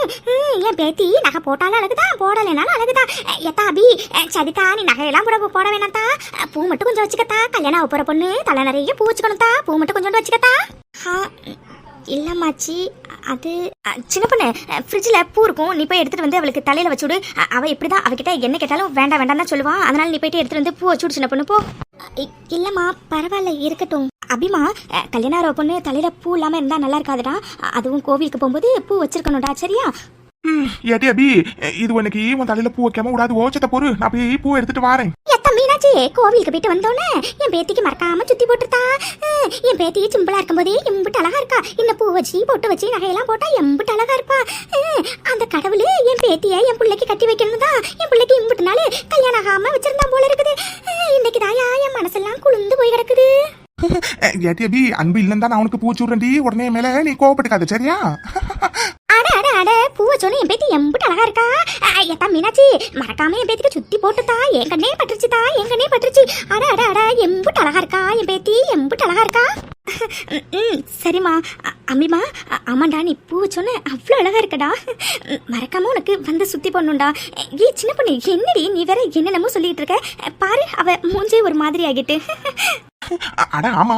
என் பேத்தி நகை போட்டாலும் அழகுதான் போடலைனாலும் அழகுதான். எத்தா அபி சரிதா நீ நகையெல்லாம் போட வேணாத்தா. பூ மட்டும் கொஞ்சம் வச்சுக்கத்தா. கல்யாணம் ஆக போற பொண்ணு தலை நிறைய பூ வச்சுக்கணும்த்தா. பூ மட்டும் கொஞ்சம் வச்சுக்கத்தா. இல்லம்மாச்சி அது சின்ன பொண்ணு ஃப்ரிட்ஜில் பூ இருக்கும், நீ போய் எடுத்துட்டு வந்து அவளுக்கு தலையில வச்சுடு. அவள் இப்படிதான் அவகிட்ட என்ன கேட்டாலும் வேண்டாம் வேண்டாம் தான் சொல்லுவான். அதனால நீ போயிட்டு எடுத்துட்டு வந்து பூ வச்சுடு சின்ன பொண்ணு போ. இல்லம்மா பரவாயில்ல இருக்கட்டும். அபிமா கல்யாணம் ஆகிற பொண்ணு தலையில பூ இல்லாம இருந்தா நல்லா இருக்காதுடா. அதுவும் கோவிலுக்கு போகும்போது பூ வச்சிருக்கணும்டா சரியா? ஏட்டி அபி இது உனக்கு உன் தலையில பூ வைக்காம விடாது. ஓச்சத்த பொறு நான் போய் பூ எடுத்துட்டு வரேன். எத்த மீனாச்சி கோவிலுக்கு போயிட்டு வந்தோன்னே என் பேத்திக்கு மறக்காம சுத்தி போட்டுட்டா. என் பேத்தி சிம்பிளா இருக்கும்போதே எம்பிட்டு அழகா இருக்கா. இன்னும் பூ வச்சு பொட்டு வச்சு நகையெல்லாம் போட்டா எம்பிட்டு அழகா இருப்பா. அந்த கடவுள் என் பேத்திய என் பிள்ளைக்கு கட்டி வைக்கணும் தான். என் பிள்ளைக்கு இம்பிட்டு நாள் கல்யாணம் ஆகாம வச்சிருந்தா போல இருக்குது. இன்னைக்கு தாயா என் மனசெல்லாம் குளிர்ந்து போய் கிடக்குது. ஏட்டி அபி அன்பு இல்லைன்னு தான் நான் உனக்கு பூ வச்சுடுறேன்டி. உடனே மேல நீ கோவப்பட்டுக்காது சரியா? அட பூவை சொன்ன என் பேத்தி எம்பிட்டு அழகா இருக்கா. எத்தா மீனாச்சி மறக்காம என் பேத்திக்கு சுத்தி போட்டுத்தா. என் கண்ணே பட்டுருச்சுதா. என் கண்ணே பட்டுருச்சு. அட எம்பிட்டு அழகா இருக்கா என் பேத்தி எம்பிட்டு அழகா இருக்கா. சரிம்மா. அம்மிமா ஆமாண்டா நீ பூ சொன்ன அவ்வளோ அழகா இருக்கடா. மறக்காம உனக்கு வந்து சுத்தி போடணும்டா. சின்ன பொண்ணு என்னடி நீ வேற என்னென்னமோ சொல்லிட்டு இருக்க பாரு. அவ மூஞ்சே ஒரு மாதிரி ஆகிட்டு. அட ஆமா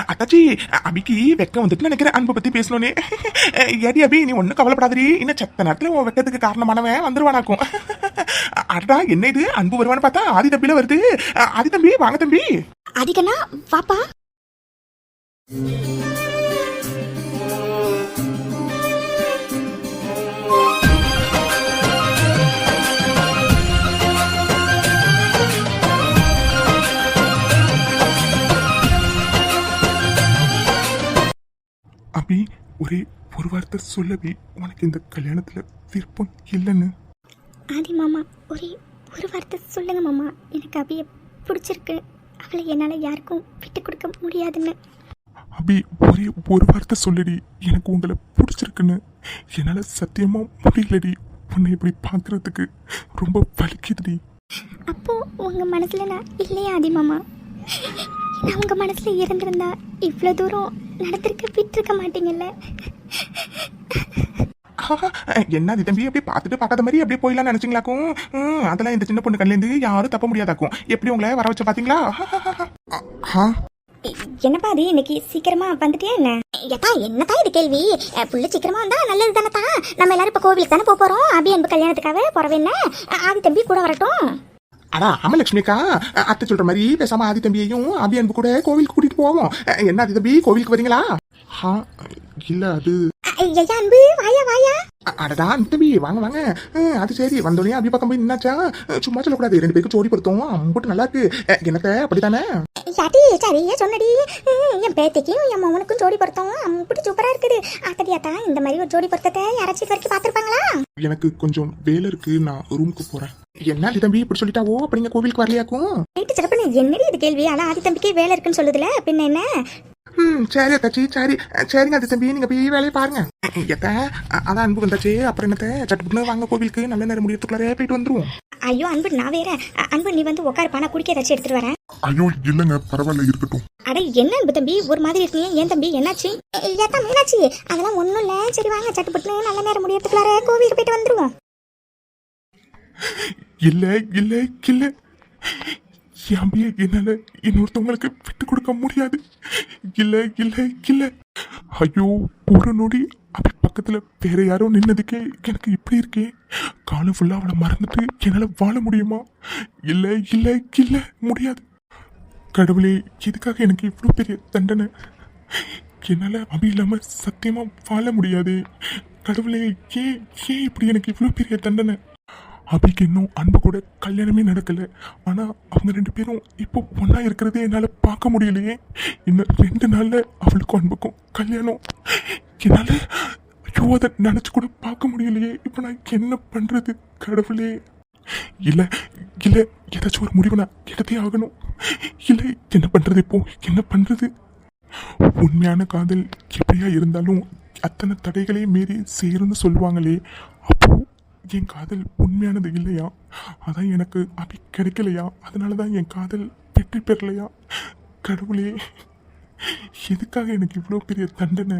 அத்தாச்சி அபிக்கு வெக்கம் வந்துட்டு நினைக்கிறேன் அன்பை பத்தி பேசணும்னே. ஏடி அபி நீ ஒன்னும் கவலைப்படாதீ. இன்னும் செத்த நேரத்துல உன் வெக்கத்துக்கு காரணமானவன் வந்துருவானாக்கும். அடடா என்ன இது அன்பு வருவான்னு பார்த்தா ஆதி தம்பியில வருது. ஆதி தம்பி வாங்க தம்பி. ஆதிக்கண்ணா வாப்பா. அபி ஒரே ஒரு வார்த்தை சொல்லவி உனக்கு இந்த கல்யாணத்துல விருப்பம் இல்லைன்னு. ஆதி மாமா ஒரு வார்த்தை சொல்லுங்க மாமா. எனக்கு அபியை பிடிச்சிருக்கு. அவளை என்னால் யாருக்கும் விட்டு கொடுக்க முடியாதுன்னு. அபி ஒரே ஒரு வார்த்தை சொல்லுடி. எனக்கு உங்களை பிடிச்சிருக்குன்னு. என்னால சத்தியமா முடியலடி. உன்னை இப்படி பார்க்கறதுக்கு ரொம்ப வலிக்குதுடி. அப்போ உங்க மனசுல நான் இல்லையா ஆதி மாமா? நான் உங்க மனசுல இருந்திருந்தா இவ்வளோ தூரம் நடத்திருக்க விட்டுருக்க மாட்டீங்கல்ல. என்ன அது தம்பி அப்படியே பார்த்துட்டு பார்க்காத மாதிரி அப்படியே போயிடலாம்னு நினைச்சிங்களாக்கும். அதெல்லாம் இந்த சின்ன பொண்ணு கண்லேருந்து யாரும் தப்ப முடியாதாக்கும். எப்படி உங்களை வர வச்ச பாத்தீங்களா? என்னப்பா அது இன்னைக்கு சீக்கிரமா வந்துட்டியா என்ன? ஏத்தா என்னத்தா இது கேள்வி? புள்ள சீக்கிரமா வந்தா நல்லது தானத்தா. நம்ம எல்லாரும் இப்ப கோவிலுக்கு தானே போறோம். அபி அன்பு கல்யாணத்துக்காக போறவேன்ன ஆதி தம்பி கூட வரட்டும். அடா ஆமா லட்சுமிக்கா அத்தை சொல்ற மாதிரி பேசாம ஆதி தம்பியையும் அபி அன்பு கூட கோவிலுக்கு கூட்டிட்டு போவோம். என்ன ஆதி தம்பி கோவிலுக்கு வரீங்களா? இல்ல அது அன்பு வாயா வாயா. அடடா தம்பி வாங்க வாங்க. அது சரி வந்தோடனே அபி பக்கம் போய் நின்னாச்சா? சும்மா சொல்லக்கூடாது. 2 பேருக்கு ஜோடி பொருத்தம் அம்புட்டு நல்லா இருக்கு. என்னத்த அப்படித்தானே? யாட்டி சரியா சொன்னடி. என் பேத்திக்கும் என் மகனுக்கும் ஜோடி பொருத்தம் அம்புட்டு சூப்பரா இருக்குது. ஆத்தடியாத்தா இந்த மாதிரி ஒரு ஜோடி பொருத்தத்தை யாராச்சும் வரைக்கும் பாத்துருப்பாங்களா? எனக்கு கொஞ்சம் வேலை இருக்கு. நான் ரூமுக்கு போறேன். என்ன தம்பி இப்படி சொல்லிட்டாவோ? அப்படிங்க கோவிலுக்கு வரலையாக்கும்? சிறப்பு என்னடி இது கேள்வி? ஆனா ஆதி தம்பிக்கு வேலை இருக்குன்னு சொல்லுதுல பின்ன என்ன? சரி அத்தாச்சி சரி சரிங்க அது தம்பி நீங்க போய் வேலையை பாருங்க எத்த அதான் அன்பு வந்தாச்சு அப்புறம் என்னத்த சட்டுப்புட்டு வாங்க கோவிலுக்கு நல்ல நேரம் முடியறதுக்குள்ளாரே போயிட்டு வந்துருவோம். ஐயோ அன்பு நான் வேற அன்பு நீ வந்து உட்காருப்பா நான் குடிக்க ஏதாச்சும் எடுத்துட்டு வரேன். ஐயோ இல்லைங்க பரவாயில்ல இருக்கட்டும். அட என்ன அன்பு தம்பி ஒரு மாதிரி இருக்கீங்க ஏன் தம்பி என்னாச்சு? ஏத்தா மீனாட்சி அதெல்லாம் ஒண்ணும் இல்ல. சரி வாங்க சட்டுப்பட்டு நல்ல நேரம் முடியறதுக்குள்ளார கோவிலுக்கு போயிட்டு வந்துருவோம். இல்ல இல்ல இல்ல அம்பிய என்னால இன்னொருத்தவங்களுக்கு விட்டு கொடுக்க முடியாது. இல்ல இல்ல இல்ல ஐயோ ஒரு நொடி அப்படி பக்கத்துல வேற யாரோ நின்னதுக்கே எனக்கு இப்படி இருக்கே. காலம் ஃபுல்லா அவளை மறந்துட்டு என்னால வாழ முடியுமா? இல்ல இல்ல இல்ல முடியாது. கடவுளே எதுக்காக எனக்கு இவ்வளவு பெரிய தண்டனை? என்னால அபி இல்லாம சத்தியமா வாழ முடியாது. கடவுளே ஏன் ஏன் இப்படி எனக்கு இவ்வளவு பெரிய தண்டனை? அபிக்கு இன்னும் அன்பு கூட கல்யாணமே நடக்கல. ஆனா அவங்க 2 பேரும் இப்போ ஒன்னா இருக்கிறதே என்னால பார்க்க முடியலையே. இன்னும் 2 நாள்ல அவளுக்கும் அன்புக்கும் கல்யாணம். என்னால ஐயோ அதை நினைச்சு கூட பார்க்க முடியலையே. இப்ப நான் என்ன பண்றது கடவுளே? இல்ல இல்ல ஏதாச்சும் ஒரு முடிவு நான் எடுத்தே ஆகணும். இல்ல என்ன பண்றது இப்போ என்ன பண்றது? உண்மையான காதல் எப்படியா இருந்தாலும் அத்தனை தடைகளையும் மீறி சேரும்னு சொல்லுவாங்களே. அப்போ என் காதல் உண்மையானது இல்லையா? அதான் எனக்கு அபி கிடைக்கலையா? அதனாலதான் என் காதல் வெற்றி பெறலையா? கடவுளே எதுக்காக எனக்கு இவ்வளவு பெரிய தண்டனை?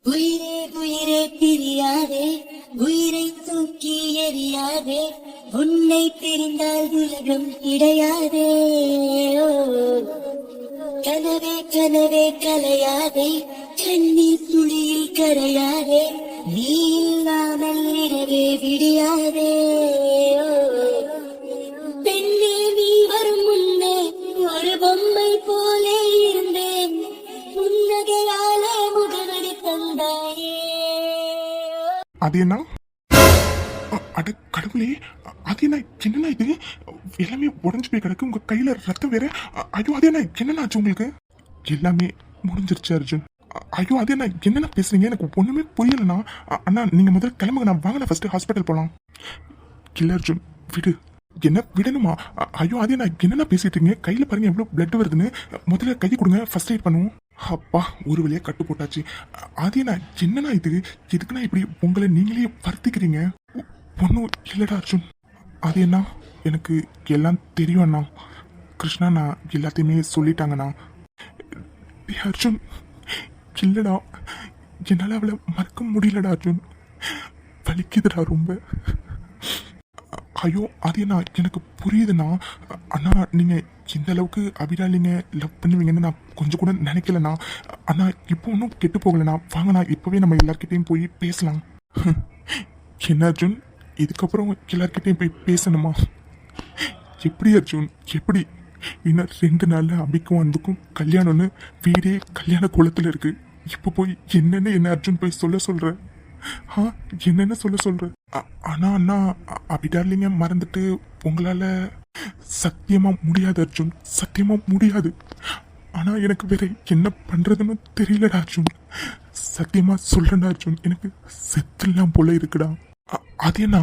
உயிரே உயிரே பிரியாதே உயிரை தூக்கி எறியாதே உன்னை பிரிந்தால் உலகம் கிடையாதே. கனவே கனவே கலையாதே கண்ணீர் துளியில் கரையாதே நீ இல்லாமல் இரவே விடியாதே. பெண்ணே நீ வரும் முன்னே ஒரு பொம்மை போலே இருந்தேன் புன்னகையாலே முகவரி தந்தாயே. அது என்ன? அட கடவுளே அது என்ன? என்னன்னா இது எல்லாமே உடஞ்சு போய் கிடக்கு. உங்க கையில ரத்தம் வேற. ஐயோ அது என்ன? என்னன்னா ஆச்சு உங்களுக்கு? எல்லாமே முடிஞ்சிருச்சு அர்ஜுன். ஐயோ அது என்ன? என்னென்ன பேசுறீங்க? எனக்கு ஒண்ணுமே புரியலண்ணா. அண்ணா நீங்க முதல்ல கிளம்புங்க, நான் வாங்க ஃபர்ஸ்ட் ஹாஸ்பிட்டல் போலாம். இல்ல அர்ஜுன் விடு. என்ன விடணுமா? ஐயோ அது என்ன? என்னென்ன பேசிட்டு இருக்கீங்க? கையில பாருங்க எவ்வளவு பிளட் வருதுன்னு. முதல்ல கை கொடுங்க, ஃபர்ஸ்ட் எய்ட் பண்ணுவோம். அப்பா ஒரு வழியா கட்டு போட்டாச்சு. அது என்ன? என்னன்னா இது? எதுக்குன்னா இப்படி உங்களை நீங்களே வருத்திக்கிறீங்க? ஒன்றும் இல்லடா அர்ஜுன். அது என்ன? எனக்கு எல்லாம் தெரியும் அண்ணா. கிருஷ்ணா நான் எல்லாத்தையுமே சொல்லிட்டாங்கண்ணா. அர்ஜுன் இல்லடா என்னால அவளை மறக்க முடியலடா அர்ஜுன். வலிக்குதுடா ரொம்ப. ஐயோ அது என்ன? எனக்கு புரியுதுண்ணா. அண்ணா நீங்க இந்த அளவுக்கு அபிராலிங்க லவ் பண்ணுவீங்கன்னு நான் கொஞ்சம் கூட நினைக்கலண்ணா. அண்ணா இப்போ ஒன்றும் கெட்டு போகலண்ணா. வாங்கண்ணா இப்பவே நம்ம எல்லார்கிட்டையும் போய் பேசலாம். என்ன அர்ஜுன் இதுக்கப்புறம் எல்லார்கிட்டையும் போய் பேசணுமா? எப்படி அர்ஜுன் எப்படி? இன்னும் 2 நாள்ல அபிக்கும் அன்புக்கும் கல்யாணம்னு வீடே கல்யாண கோலத்துல இருக்கு. இப்ப போய் என்னன்னு என்ன அர்ஜுன் போய் சொல்ற? என்னன்னு சொல்ற? ஆனா அண்ணா அபிடார்லிங்க மறந்துட்டு உங்களால சத்தியமா முடியாது அர்ஜுன், சத்தியமா முடியாது. ஆனா எனக்கு வேற என்ன பண்றதுன்னு தெரியலடா அர்ஜுன். சத்தியமா சொல்றேன்டா அர்ஜுன், எனக்கு செத்துலாம் போல இருக்குடா. அது என்ன?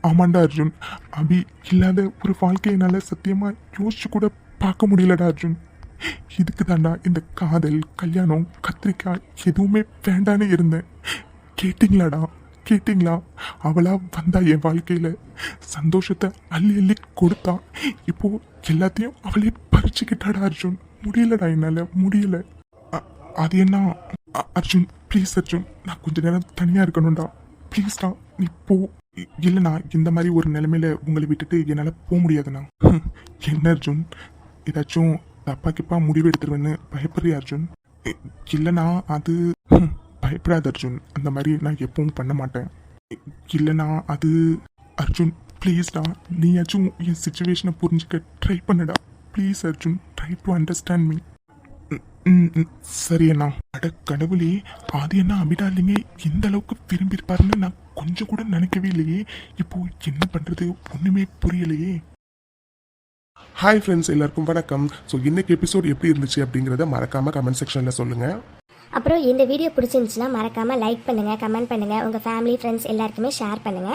ஆமாண்டா அர்ஜுன், அபி இல்லாத ஒரு வாழ்க்கையினால சத்தியமா யோசிச்சு கூட பார்க்க முடியலடா அர்ஜுன். இதுக்கு தாண்டா இந்த காதல் கல்யாணம் கத்திரிக்காய் எதுவுமே வேண்டான்னு இருந்தேன். கேட்டிங்களாடா கேட்டிங்களா? அவளா வந்தா என் வாழ்க்கையில சந்தோஷத்தை அள்ளி அள்ளி கொடுத்தா. இப்போ எல்லாத்தையும் அவளே பறிச்சுக்கிட்டாடா அர்ஜுன். முடியலடா என்னால முடியல. அது என்ன அர்ஜுன்? ப்ளீஸ் அர்ஜுன் நான் கொஞ்ச நேரம் தனியா இருக்கணும்டா. ப்ளீஸ்டா நீ போ. இல்லைண்ணா இந்த மாதிரி ஒரு நிலைமையில உங்களை விட்டுட்டு என்னால் போக முடியாதுண்ணா. என்ன அர்ஜுன் ஏதாச்சும் தப்பா கிப்பா முடிவு எடுத்துருவேன்னு பயப்படுறியா அர்ஜுன்? இல்லைண்ணா அது பயப்படாத அர்ஜுன், அந்த மாதிரி நான் எப்பவும் பண்ண மாட்டேன். இல்லைண்ணா அது அர்ஜுன் ப்ளீஸ்டா நீயாச்சும் என் சுச்சுவேஷனை புரிஞ்சுக்க ட்ரை பண்ணுடா. Please Arjun try to understand me. சரி அண்ணா. அட கடவுளே அது என்ன அபிடாலிங்க இந்த அளவுக்கு விரும்பியிருப்பாருன்னு நான் கொஞ்சம் கூட நினைக்கவே இல்லையே. இப்போ என்ன பண்றது ஒண்ணுமே புரியலையே. ஹாய் ஃப்ரெண்ட்ஸ் எல்லாருக்கும் வணக்கம். ஸோ இன்னைக்கு எபிசோட் எப்படி இருந்துச்சு அப்படிங்கிறத மறக்காம கமெண்ட் செக்ஷன்ல சொல்லுங்க. அப்புறம் இந்த வீடியோ பிடிச்சிருந்துச்சுன்னா மறக்காம லைக் பண்ணுங்க, கமெண்ட் பண்ணுங்க, உங்க ஃபேமிலி ஃப்ரெண்ட்ஸ் எல்லாருக்குமே ஷேர் பண்ணுங்க.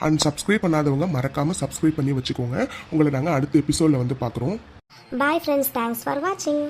அண்ட் சப்ஸ்கிரைப் பண்ணாதவங்க மறக்காம சப்ஸ்கிரைப் பண்ணி வச்சுக்கோங்க. உங்களை நாங்கள் அடுத்த எபிசோட்ல வந்து பார்க்குறோம். பாய் ஃப்ரெண்ட்ஸ், தேங்க்ஸ் ஃபார் வாட்சிங்.